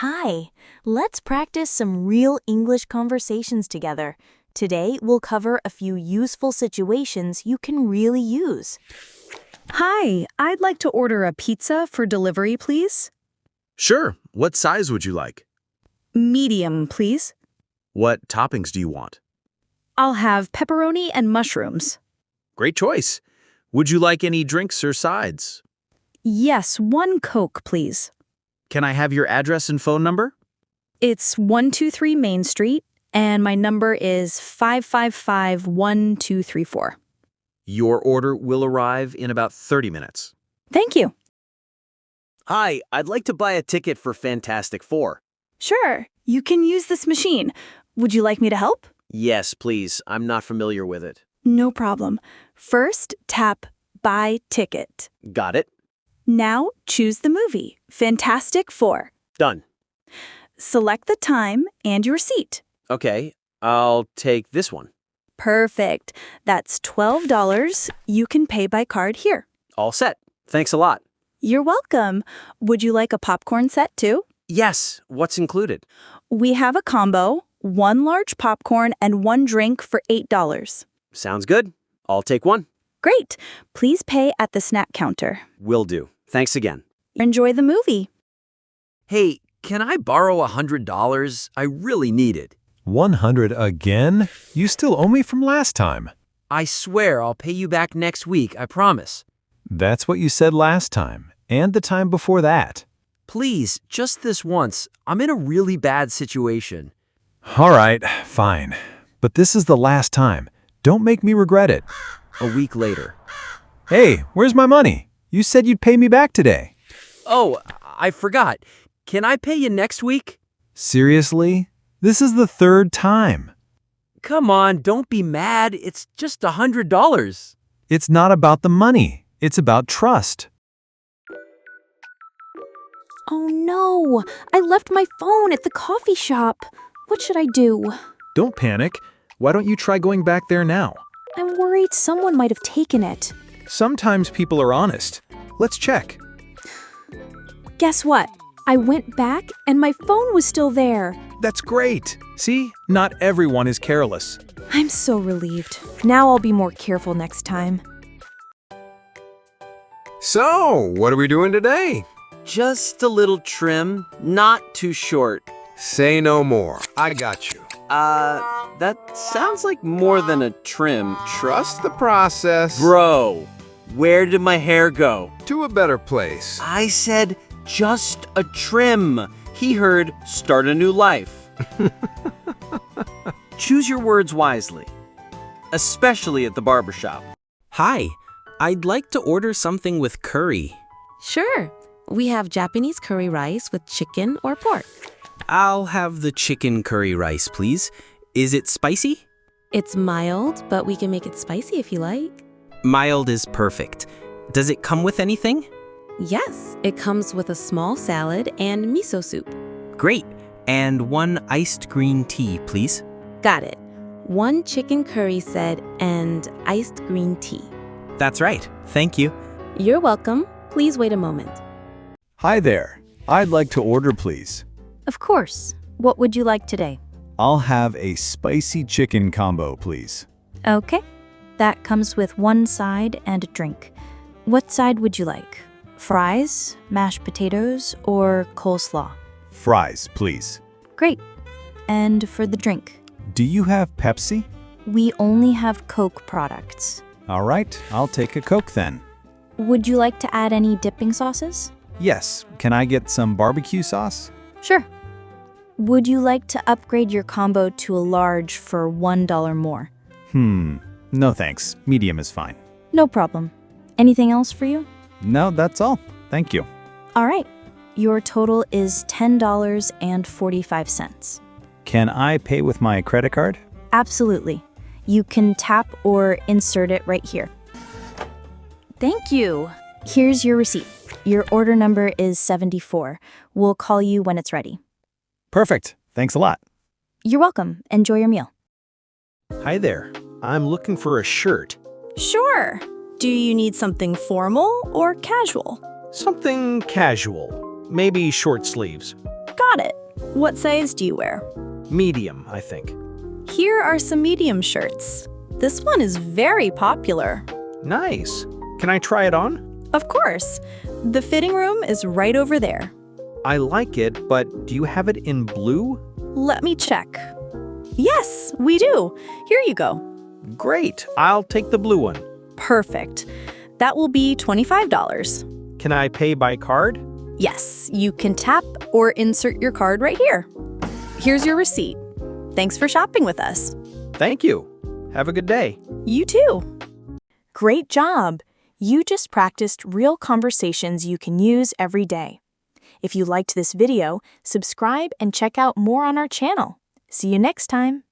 Hi, let's practice some real English conversations together. Today, we'll cover a few useful situations you can really use. Hi, I'd like to order a pizza for delivery, please. Sure. What size would you like? Medium, please. What toppings do you want? I'll have pepperoni and mushrooms. Great choice. Would you like any drinks or sides? Yes, one Coke, please. Can I have your address and phone number? It's 123 Main Street, and my number is 555-1234. Your order will arrive in about 30 minutes. Thank you. Hi, I'd like to buy a ticket for Fantastic Four. Sure, you can use this machine. Would you like me to help? Yes, please. I'm not familiar with it. No problem. First, tap Buy Ticket. Got it? Now, choose the movie, Fantastic Four. Done. Select the time and your seat. Okay, I'll take this one. Perfect. That's $12. You can pay by card here. All set. Thanks a lot. You're welcome. Would you like a popcorn set too? Yes, what's included? We have a combo, one large popcorn and one drink for $8. Sounds good. I'll take one. Great. Please pay at the snack counter. Will do. Thanks again. Enjoy the movie. Hey, can I borrow $100? I really need it. 100 again? You still owe me from last time. I swear I'll pay you back next week, I promise. That's what you said last time, and the time before that. Please, just this once. I'm in a really bad situation. All right, fine. But this is the last time. Don't make me regret it. A week later. Hey, where's my money? You said you'd pay me back today. Oh, I forgot. Can I pay you next week? Seriously? This is the third time. Come on, don't be mad. It's just $100. It's not about the money. It's about trust. Oh no, I left my phone at the coffee shop. What should I do? Don't panic. Why don't you try going back there now? I'm worried someone might have taken it. Sometimes people are honest. Let's check. Guess what? I went back and my phone was still there. That's great. See, not everyone is careless. I'm so relieved. Now I'll be more careful next time. So, what are we doing today? Just a little trim, not too short. Say no more. I got you. That sounds like more than a trim. Trust the process. Bro, where did my hair go? To a better place. I said just a trim. He heard start a new life. Choose your words wisely, especially at the barbershop. Hi, I'd like to order something with curry. Sure. We have Japanese curry rice with chicken or pork. I'll have the chicken curry rice, please. Is it spicy? It's mild, but we can make it spicy if you like. Mild is perfect. Does it come with anything? Yes, it comes with a small salad and miso soup. Great. And one iced green tea, please. Got it. One chicken curry set and iced green tea. That's right. Thank you. You're welcome. Please wait a moment. Hi there. I'd like to order, please. Of course. What would you like today? I'll have a spicy chicken combo, please. Okay. That comes with one side and a drink. What side would you like? Fries, mashed potatoes, or coleslaw? Fries, please. Great. And for the drink? Do you have Pepsi? We only have Coke products. All right, I'll take a Coke then. Would you like to add any dipping sauces? Yes, can I get some barbecue sauce? Sure. Would you like to upgrade your combo to a large for $1 more? No thanks. Medium is fine. No problem. Anything else for you? No, that's all. Thank you. All right. Your total is $10.45. Can I pay with my credit card? Absolutely. You can tap or insert it right here. Thank you. Here's your receipt. Your order number is 74. We'll call you when it's ready. Perfect. Thanks a lot. You're welcome. Enjoy your meal. Hi there. I'm looking for a shirt. Sure. Do you need something formal or casual? Something casual. Maybe short sleeves. got it. What size do you wear? Medium, I think. Here are some medium shirts. This one is very popular. Nice. Can I try it on? Of course. The fitting room is right over there. I like it, but do you have it in blue? Let me check. Yes, we do. Here you go. Great. I'll take the blue one. Perfect. That will be $25. Can I pay by card? Yes, you can tap or insert your card right here. Here's your receipt. Thanks for shopping with us. Thank you. Have a good day. You too. Great job! You just practiced real conversations you can use every day. If you liked this video, subscribe and check out more on our channel. See you next time.